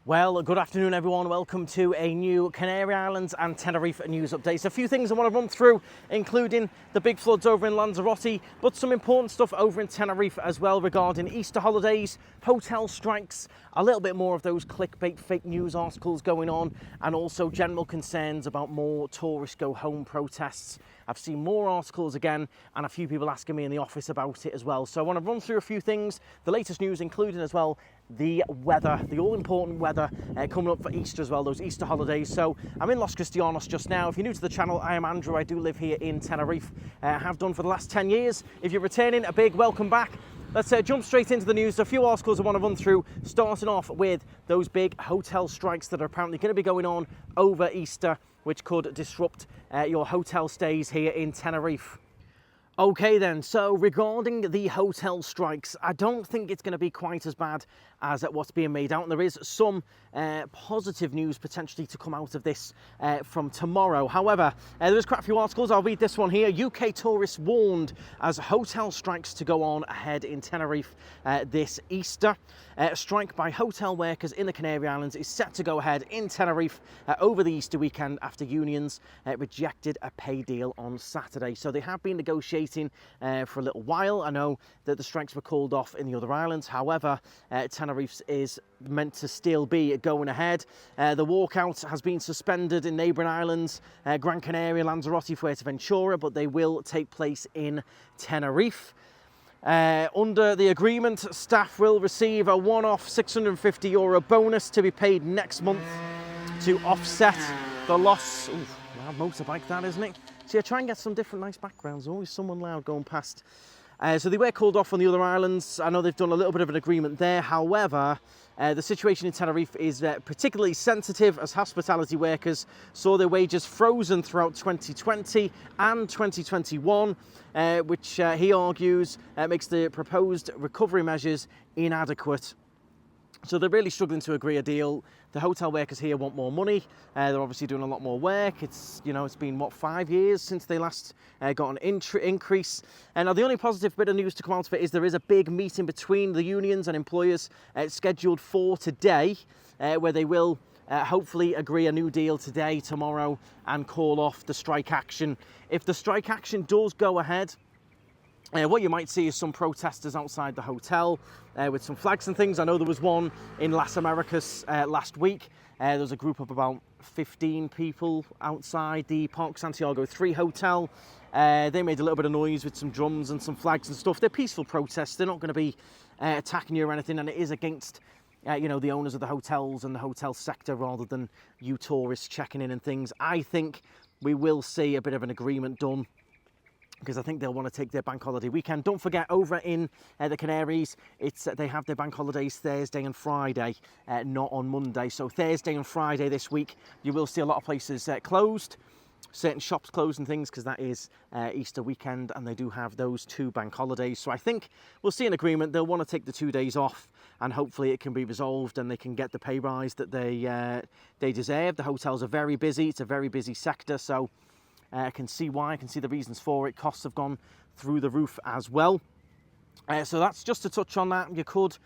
Well, good afternoon everyone. Welcome to a new Canary Islands and Tenerife news update. A few things I want to run through, including the big floods over in Lanzarote, but some important stuff over in Tenerife as well regarding Easter holidays, hotel strikes, a little bit more of those clickbait fake news articles going on, and also general concerns about more tourist go home protests. I've seen more articles again and a few people asking me in the office about it as well. So I want to run through a few things, the latest news, including as well the weather, the all-important weather coming up for Easter as well, those Easter holidays. So I'm in Los Cristianos just now. If you're new to the channel, I am Andrew. I do live here in Tenerife. Have done for the last 10 years. If you're returning, a big welcome back. Let's jump straight into the news. There's a few articles I want to run through, starting off with those big hotel strikes that are apparently going to be going on over Easter, which could disrupt your hotel stays here in Tenerife. Okay then, so regarding the hotel strikes, I don't think it's going to be quite as bad as what's being made out. And there is some positive news potentially to come out of this from tomorrow. However, there's quite a few articles. I'll read this one here. UK tourists warned as hotel strikes to go on ahead in Tenerife this Easter. A strike by hotel workers in the Canary Islands is set to go ahead in Tenerife over the Easter weekend after unions rejected a pay deal on Saturday. So they have been negotiating for a little while. I know that the strikes were called off in the other islands. However, Tenerife is meant to still be going ahead. The walkout has been suspended in neighbouring islands, Gran Canaria, Lanzarote, Fuerteventura, but they will take place in Tenerife. Under the agreement, staff will receive a one-off €650 bonus to be paid next month to offset the loss. Ooh, loud motorbike that, isn't it? See, I try and get some different nice backgrounds. Always someone loud going past. So they were called off on the other islands. I know they've done a little bit of an agreement there. However, the situation in Tenerife is particularly sensitive as hospitality workers saw their wages frozen throughout 2020 and 2021, which he argues makes the proposed recovery measures inadequate. So they're really struggling to agree a deal. The hotel workers here want more money. They're obviously doing a lot more work. It's been, what, 5 years since they last got an increase. And now the only positive bit of news to come out of it is there is a big meeting between the unions and employers scheduled for today, where they will hopefully agree a new deal today, tomorrow, and call off the strike action. If the strike action does go ahead, what you might see is some protesters outside the hotel with some flags and things. I know there was one in Las Americas last week. There was a group of about 15 people outside the Park Santiago 3 hotel. They made a little bit of noise with some drums and some flags and stuff. They're peaceful protests. They're not going to be attacking you or anything, and it is against the owners of the hotels and the hotel sector rather than you tourists checking in and things. I think we will see a bit of an agreement done, because I think they'll want to take their bank holiday weekend. Don't forget, over in the Canaries, they have their bank holidays Thursday and Friday, not on Monday. So Thursday and Friday this week, you will see a lot of places closed, certain shops closed and things, because that is Easter weekend, and they do have those two bank holidays. So I think we'll see an agreement. They'll want to take the 2 days off, and hopefully it can be resolved and they can get the pay rise that they deserve. The hotels are very busy. It's a very busy sector, so I can see why, I can see the reasons for it. Costs have gone through the roof as well. So that's just to touch on that. You could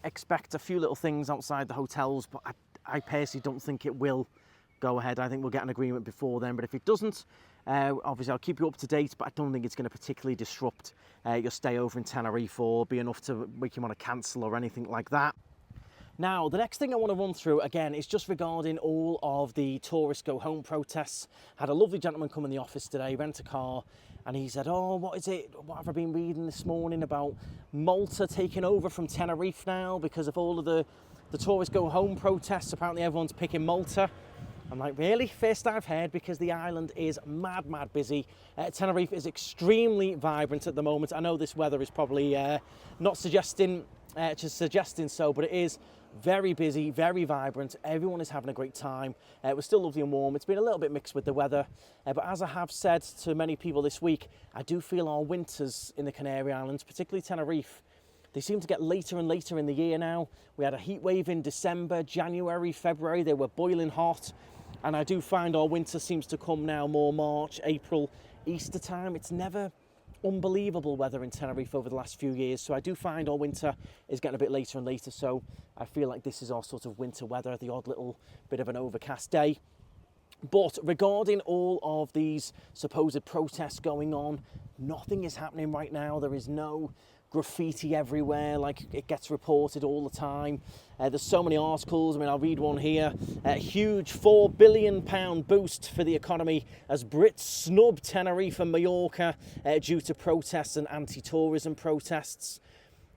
expect a few little things outside the hotels, but I personally don't think it will go ahead. I think we'll get an agreement before then, but if it doesn't, obviously I'll keep you up to date, but I don't think it's going to particularly disrupt your stay over in Tenerife or be enough to make you want to cancel or anything like that. Now, the next thing I want to run through, again, is just regarding all of the tourist go home protests. I had a lovely gentleman come in the office today, rent a car, and he said, oh, what is it? What have I been reading this morning about Malta taking over from Tenerife now because of all of the tourist go home protests? Apparently everyone's picking Malta. I'm like, really? First I've heard, because the island is mad busy. Tenerife is extremely vibrant at the moment. I know this weather is probably not suggesting so, but it is very busy, very vibrant. Everyone is having a great time. It was still lovely and warm. It's been a little bit mixed with the weather, but as I have said to many people this week, I do feel our winters in the Canary Islands, particularly Tenerife, they seem to get later and later in the year now. We had a heat wave in December, January, February. They were boiling hot, and I do find our winter seems to come now more March, April, Easter time. It's never unbelievable weather in Tenerife over the last few years. So I do find our winter is getting a bit later and later. So I feel like this is our sort of winter weather, the odd little bit of an overcast day. But regarding all of these supposed protests going on, nothing is happening right now. There is no graffiti everywhere like it gets reported all the time. There's so many articles. I mean, I'll read one here. A huge £4 billion boost for the economy as Brits snub Tenerife and Mallorca due to protests and anti-tourism protests,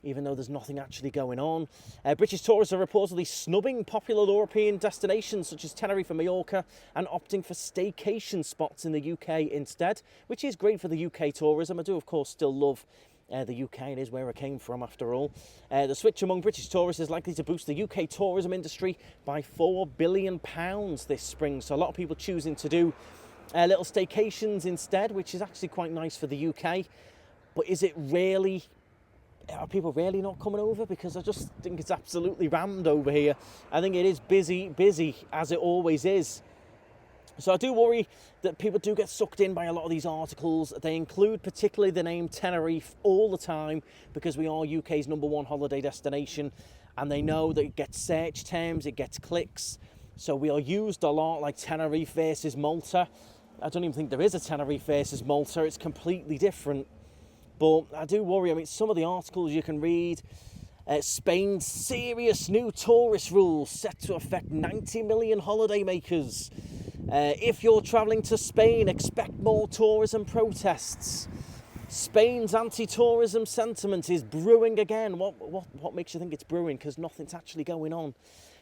even though there's nothing actually going on. British tourists are reportedly snubbing popular European destinations such as Tenerife and Mallorca and opting for staycation spots in the UK instead, which is great for the UK tourism. I do, of course, still love the UK. It is where I came from, after all. The switch among British tourists is likely to boost the UK tourism industry by £4 billion this spring. So a lot of people choosing to do little staycations instead, which is actually quite nice for the UK. But is it really... Are people really not coming over? Because I just think it's absolutely rammed over here. I think it is busy, as it always is. So I do worry that people do get sucked in by a lot of these articles. They include particularly the name Tenerife all the time because we are UK's #1 holiday destination, and they know that it gets search terms, it gets clicks. So we are used a lot, like Tenerife versus Malta. I don't even think there is a Tenerife versus Malta. It's completely different. But I do worry. I mean, some of the articles you can read, Spain's serious new tourist rules set to affect 90 million holidaymakers. If you're travelling to Spain, expect more tourism protests. Spain's anti-tourism sentiment is brewing again. What makes you think it's brewing? Because nothing's actually going on.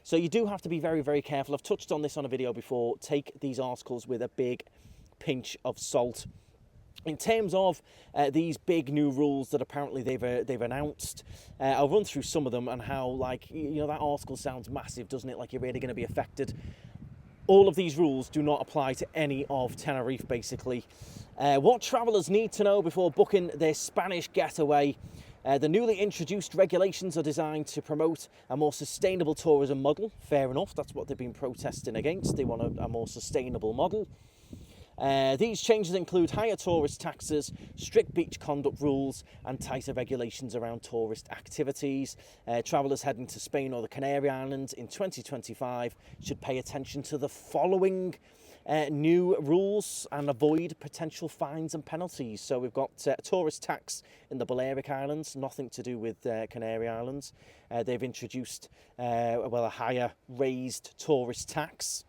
So you do have to be very, very careful. I've touched on this on a video before. Take these articles with a big pinch of salt. In terms of these big new rules that apparently they've announced, I'll run through some of them and how, like, you know, that article sounds massive, doesn't it? Like you're really going to be affected. All of these rules do not apply to any of Tenerife, basically. What travellers need to know before booking their Spanish getaway. The newly introduced regulations are designed to promote a more sustainable tourism model. Fair enough, that's what they've been protesting against. They want a more sustainable model. These changes include higher tourist taxes, strict beach conduct rules and tighter regulations around tourist activities. Travellers heading to Spain or the Canary Islands in 2025 should pay attention to the following new rules and avoid potential fines and penalties. So we've got a tourist tax in the Balearic Islands, nothing to do with Canary Islands. They've introduced a higher raised tourist tax.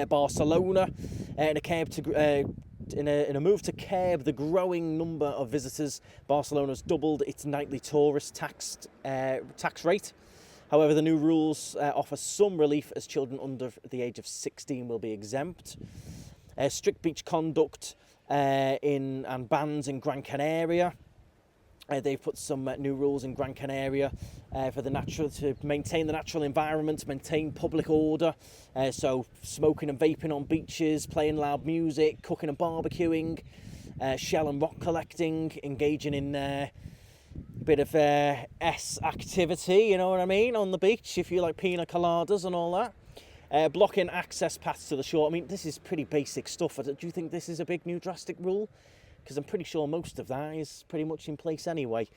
Barcelona, in a move to curb the growing number of visitors, Barcelona's doubled its nightly tourist tax rate. However, the new rules offer some relief as children under the age of 16 will be exempt. Strict beach conduct and bans in Gran Canaria. They've put some new rules in Gran Canaria to maintain the natural environment, maintain public order. So smoking and vaping on beaches, playing loud music, cooking and barbecuing, shell and rock collecting, engaging in a bit of S activity, you know what I mean, on the beach, if you like pina coladas and all that. Blocking access paths to the shore. I mean, this is pretty basic stuff. Do you think this is a big new drastic rule? Because I'm pretty sure most of that is pretty much in place anyway.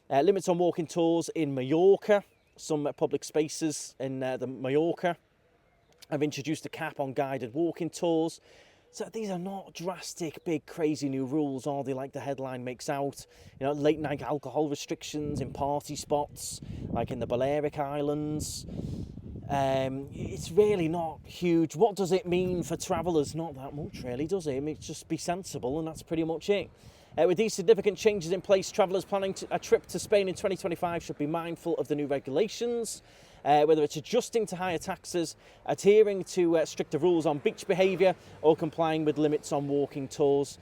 Limits on walking tours in Mallorca. Some public spaces in the Mallorca have introduced a cap on guided walking tours. So these are not drastic, big, crazy new rules, are they, like the headline makes out? You know, late night alcohol restrictions in party spots, like in the Balearic Islands. It's really not huge. What does it mean for travellers? Not that much, really, does it? I mean, just be sensible, and that's pretty much it. With these significant changes in place, travellers planning a trip to Spain in 2025 should be mindful of the new regulations, whether it's adjusting to higher taxes, adhering to stricter rules on beach behaviour, or complying with limits on walking tours.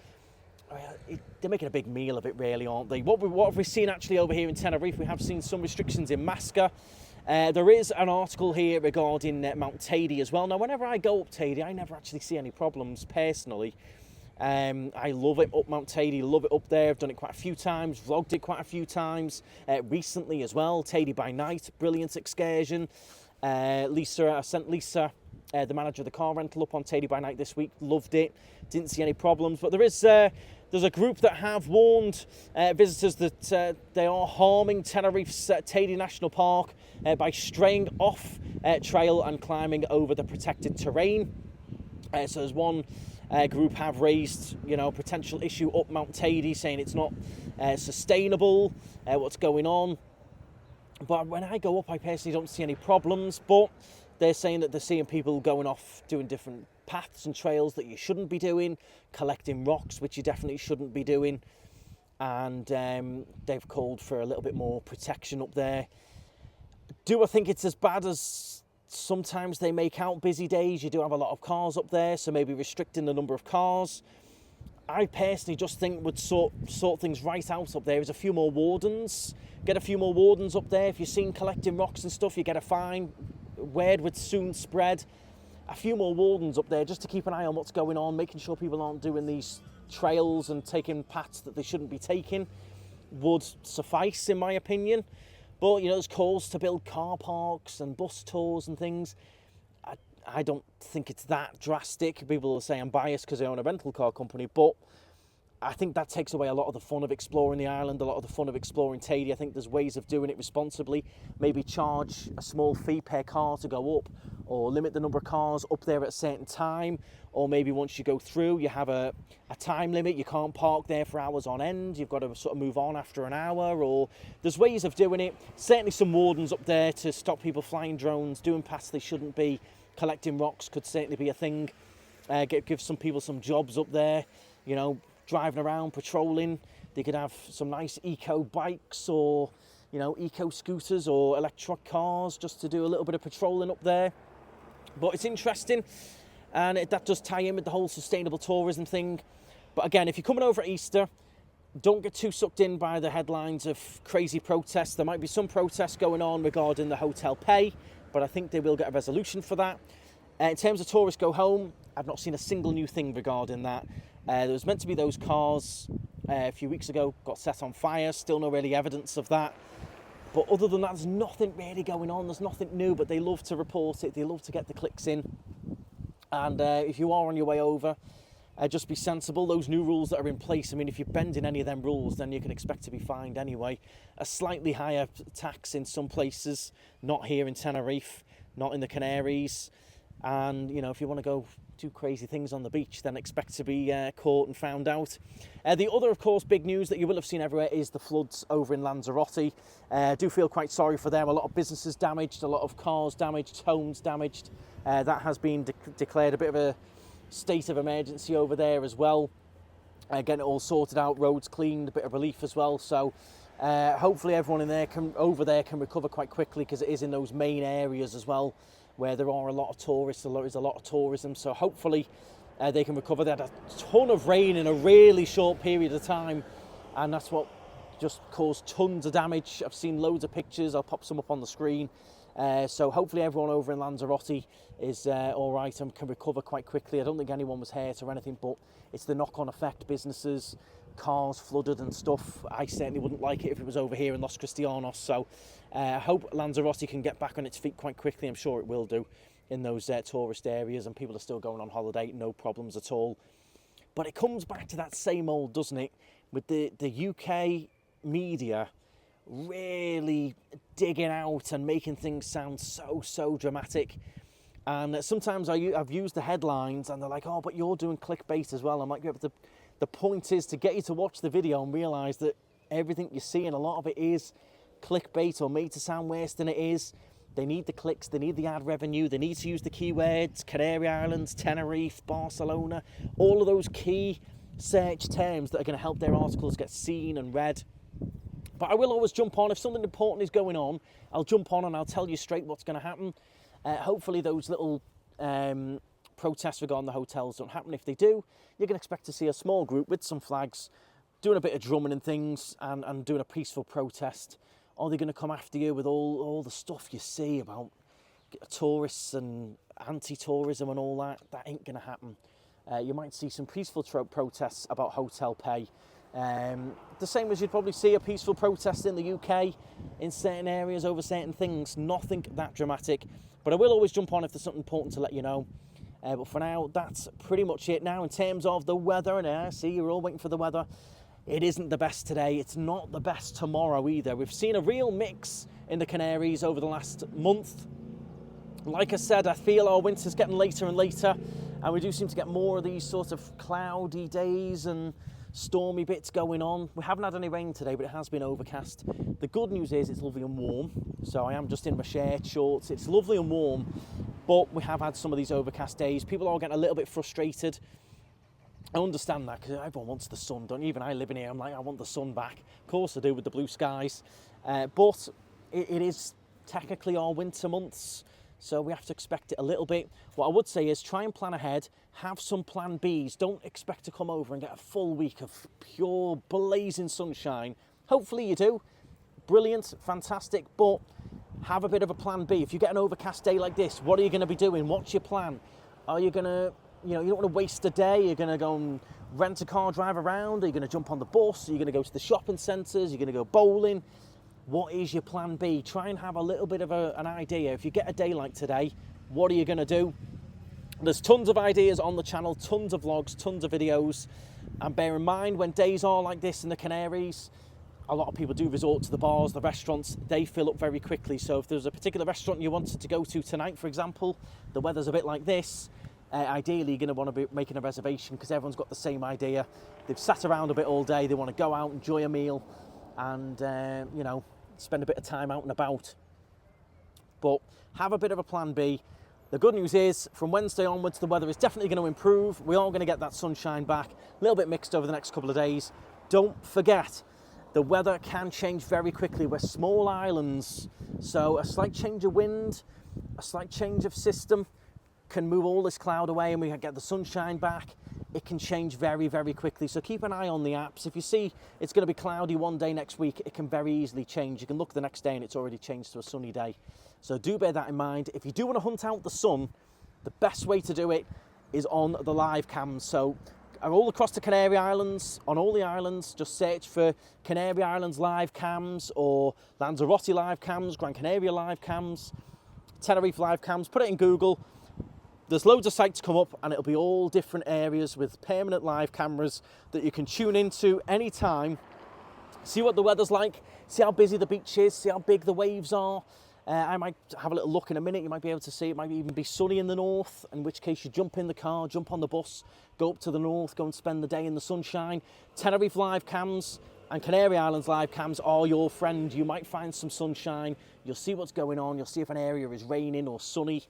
They're making a big meal of it, really, aren't they? What have we seen actually over here in Tenerife? We have seen some restrictions in Masca. There is an article here regarding Mount Teide as well. Now, whenever I go up Teide, I never actually see any problems personally. I love it up Mount Teide, love it up there. I've done it quite a few times, vlogged it quite a few times recently as well. Teide by night, brilliant excursion. I sent Lisa, the manager of the car rental, up on Teide by night this week. Loved it, didn't see any problems. But there There's a group that have warned visitors that they are harming Tenerife's Teide National Park by straying off trail and climbing over the protected terrain. So there's one group have raised, potential issue up Mount Teide, saying it's not sustainable, what's going on. But when I go up, I personally don't see any problems, but they're saying that they're seeing people going off doing different paths and trails that you shouldn't be doing, collecting rocks, which you definitely shouldn't be doing. And they've called for a little bit more protection up there. Do I think it's as bad as sometimes they make out? Busy days, you do have a lot of cars up there, so maybe restricting the number of cars. I personally just think would sort things right out up there is a few more wardens. Get a few more wardens up there. If you're seen collecting rocks and stuff, you get a fine. Word would soon spread. A few more wardens up there just to keep an eye on what's going on, making sure people aren't doing these trails and taking paths that they shouldn't be taking would suffice, in my opinion. But, there's calls to build car parks and bus tours and things. I don't think it's that drastic. People will say I'm biased because I own a rental car company, but I think that takes away a lot of the fun of exploring the island, a lot of the fun of exploring Teide. I think there's ways of doing it responsibly. Maybe charge a small fee per car to go up, or limit the number of cars up there at a certain time, or maybe once you go through, you have a time limit. You can't park there for hours on end. You've got to sort of move on after an hour, or there's ways of doing it. Certainly some wardens up there to stop people flying drones, doing paths they shouldn't be. Collecting rocks could certainly be a thing. Give some people some jobs up there, driving around, patrolling. They could have some nice eco bikes or, eco scooters or electric cars just to do a little bit of patrolling up there. But it's interesting, and that does tie in with the whole sustainable tourism thing. But again, if you're coming over at Easter, don't get too sucked in by the headlines of crazy protests. There might be some protests going on regarding the hotel pay, but I think they will get a resolution for that. In terms of tourists go home, I've not seen a single new thing regarding that. There was meant to be those cars a few weeks ago, got set on fire, still no really evidence of that. But other than that, there's nothing really going on, there's nothing new, but they love to report it, they love to get the clicks in. And if you are on your way over, just be sensible. Those new rules that are in place, if you're bending any of them rules, then you can expect to be fined anyway. A slightly higher tax in some places, not here in Tenerife, not in the Canaries. And, if you want to go do crazy things on the beach, then expect to be caught and found out. The other, of course, big news that you will have seen everywhere is the floods over in Lanzarote. I do feel quite sorry for them. A lot of businesses damaged, a lot of cars damaged, homes damaged. That has been declared a bit of a state of emergency over there as well. Getting it all sorted out, roads cleaned, a bit of relief as well. So hopefully everyone over there can recover quite quickly, because it is in those main areas as well where there are a lot of tourists, there is a lot of tourism. So hopefully they can recover. They had a ton of rain in a really short period of time, and that's what just caused tons of damage. I've seen loads of pictures, I'll pop some up on the screen. So hopefully everyone over in Lanzarote is all right and can recover quite quickly. I don't think anyone was hurt or anything, but it's the knock-on effect. Businesses, cars flooded and stuff. I certainly wouldn't like it if it was over here in Los Cristianos. So I hope Lanzarote can get back on its feet quite quickly. I'm sure it will do in those tourist areas, and people are still going on holiday, no problems at all. But it comes back to that same old, doesn't it, with the UK media really digging out and making things sound so dramatic. And sometimes I've used the headlines and they're like, oh, but you're doing clickbait as well. I'm like, yeah, but the point is to get you to watch the video and realise that everything you see, and a lot of it is clickbait or made to sound worse than it is. They need the clicks, they need the ad revenue, they need to use the keywords, Canary Islands, Tenerife, Barcelona, all of those key search terms that are going to help their articles get seen and read. But I will always jump on. If something important is going on, I'll jump on and I'll tell you straight what's going to happen. Hopefully those little protests regarding the hotels don't happen. If they do, you can expect to see a small group with some flags doing a bit of drumming and things and doing a peaceful protest. Or they're going to come after you with all the stuff you see about tourists and anti-tourism and all that. That ain't going to happen. You might see some peaceful protests about hotel pay. The same as you'd probably see a peaceful protest in the UK in certain areas over certain things. Nothing that dramatic, but I will always jump on if there's something important to let you know. But for now, that's pretty much it. Now, in terms of the weather, and I see you're all waiting for the weather, it isn't the best today. It's not the best tomorrow either. We've seen a real mix in the Canaries over the last month. Like I said, I feel our winter's getting later and later, and we do seem to get more of these sort of cloudy days and stormy bits going on. We haven't had any rain today, but it has been overcast. The good news is it's lovely and warm, so I am just in my shirt, shorts. It's lovely and warm, but we have had some of these overcast days. People are getting a little bit frustrated. I understand that, because everyone wants the sun, don't you? Even I live in here, I'm like, I want the sun back. Of course I do, with the blue skies. But it is technically our winter months, so we have to expect it a little bit. What I would say is try and plan ahead, have some plan Bs. Don't expect to come over and get a full week of pure blazing sunshine. Hopefully you do. Brilliant, fantastic, but have a bit of a plan B. If you get an overcast day like this, what are you going to be doing? What's your plan? Are you going to, you don't want to waste a day. You're going to go and rent a car, drive around. Are you going to jump on the bus? Are you going to go to the shopping centres? You're going to go bowling? What is your plan B? Try and have a little bit of an idea. If you get a day like today, what are you going to do? There's tons of ideas on the channel, tons of vlogs, tons of videos. And bear in mind, when days are like this in the Canaries, a lot of people do resort to the bars, the restaurants. They fill up very quickly. So if there's a particular restaurant you wanted to go to tonight, for example, the weather's a bit like this, ideally you're going to want to be making a reservation, because everyone's got the same idea. They've sat around a bit all day. They want to go out, enjoy a meal, and spend a bit of time out and about. But have a bit of a plan B. The good news is, from Wednesday onwards, the weather is definitely going to improve. We are going to get that sunshine back, a little bit mixed over the next couple of days. Don't forget, the weather can change very quickly. We're small islands, so a slight change of wind, a slight change of system can move all this cloud away, and we can get the sunshine back. It can change very, very quickly. So keep an eye on the apps. If you see it's going to be cloudy one day next week, it can very easily change. You can look the next day and it's already changed to a sunny day. So do bear that in mind. If you do want to hunt out the sun, the best way to do it is on the live cams. So all across the Canary Islands, on all the islands, just search for Canary Islands live cams, or Lanzarote live cams, Gran Canaria live cams, Tenerife live cams. Put it in Google. There's loads of sites come up, and it'll be all different areas with permanent live cameras that you can tune into anytime. See what the weather's like, see how busy the beach is, see how big the waves are. I might have a little look in a minute. You might be able to see it might even be sunny in the north, in which case you jump in the car, jump on the bus, go up to the north, go and spend the day in the sunshine. Tenerife live cams and Canary Islands live cams are your friend. You might find some sunshine, you'll see what's going on, you'll see if an area is raining or sunny.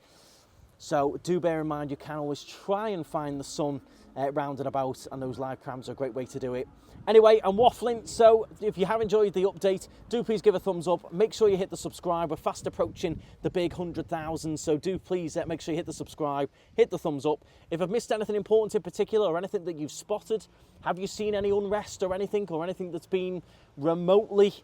So do bear in mind, you can always try and find the sun round and about, and those live cams are a great way to do it. Anyway, I'm waffling, so if you have enjoyed the update, do please give a thumbs up. Make sure you hit the subscribe. We're fast approaching the big 100,000, so do please make sure you hit the subscribe, hit the thumbs up. If I've missed anything important in particular, or anything that you've spotted, have you seen any unrest or anything that's been remotely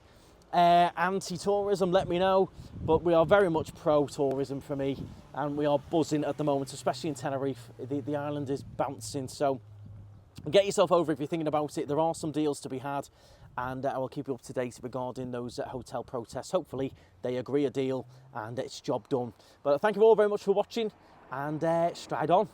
anti-tourism, let me know. But we are very much pro-tourism for me, and we are buzzing at the moment, especially in Tenerife. The island is bouncing, so get yourself over if you're thinking about it. There are some deals to be had, and I will keep you up to date regarding those hotel protests. Hopefully they agree a deal and it's job done. But thank you all very much for watching, and stride on.